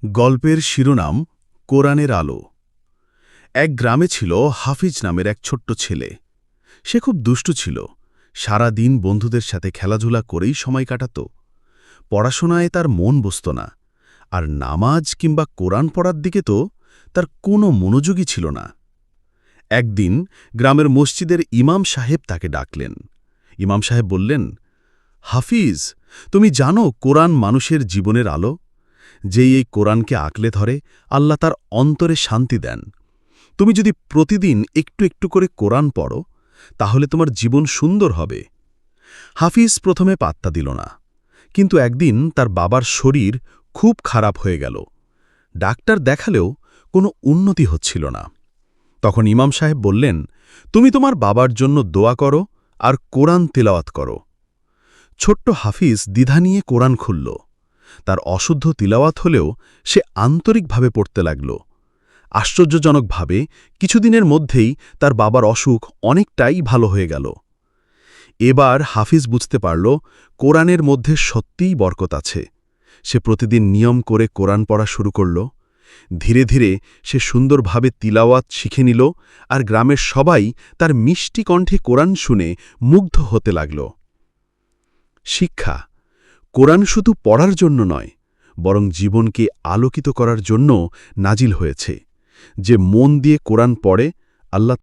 গল্পের শিরোনাম কোরআনের আলো। এক গ্রামে ছিল হাফিজ নামের এক ছোট্ট ছেলে। সে খুব দুষ্টু ছিল। সারা দিন বন্ধুদের সাথে খেলাধুলা করেই সময় কাটাত। পড়াশোনায় তার মন বসত না, আর নামাজ কিংবা কোরআন পড়ার দিকে তো তার কোনো মনোযোগই ছিল না। একদিন গ্রামের মসজিদের ইমাম সাহেব তাকে ডাকলেন। ইমাম সাহেব বললেন, হাফিজ, তুমি জানো কোরআন মানুষের জীবনের আলো। যেই এই কোরআনকে আঁকলে ধরে, আল্লাহ তার অন্তরে শান্তি দেন। তুমি যদি প্রতিদিন একটু একটু করে কোরআন পড়ো, তাহলে তোমার জীবন সুন্দর হবে। হাফিজ প্রথমে পাত্তা দিল না, কিন্তু একদিন তার বাবার শরীর খুব খারাপ হয়ে গেল। ডাক্তার দেখালেও কোনো উন্নতি হচ্ছিল না। তখন ইমাম সাহেব বললেন, তুমি তোমার বাবার জন্য দোয়া করো আর কোরআন তেলাওয়াত করো। ছোট্ট হাফিজ দ্বিধা নিয়ে কোরআন খুলল। তার অশুদ্ধ তিলাওয়াত হলেও সে আন্তরিকভাবে পড়তে লাগল। আশ্চর্যজনকভাবে কিছুদিনের মধ্যেই তার বাবার অসুখ অনেকটাই ভালো হয়ে গেল। এবার হাফিজ বুঝতে পারল কোরআনের মধ্যে সত্যিই বরকত আছে। সে প্রতিদিন নিয়ম করে কোরআন পড়া শুরু করল। ধীরে ধীরে সে সুন্দরভাবে তিলাওয়াত শিখে নিল, আর গ্রামের সবাই তার মিষ্টি কণ্ঠে কোরআন শুনে মুগ্ধ হতে লাগল। শিক্ষা: কোরআন শুধু পড়ার জন্য নয়, বরং জীবনকে আলোকিত করার জন্য নাজিল হয়েছে। যে মন দিয়ে কোরআন পড়ে, আল্লাহ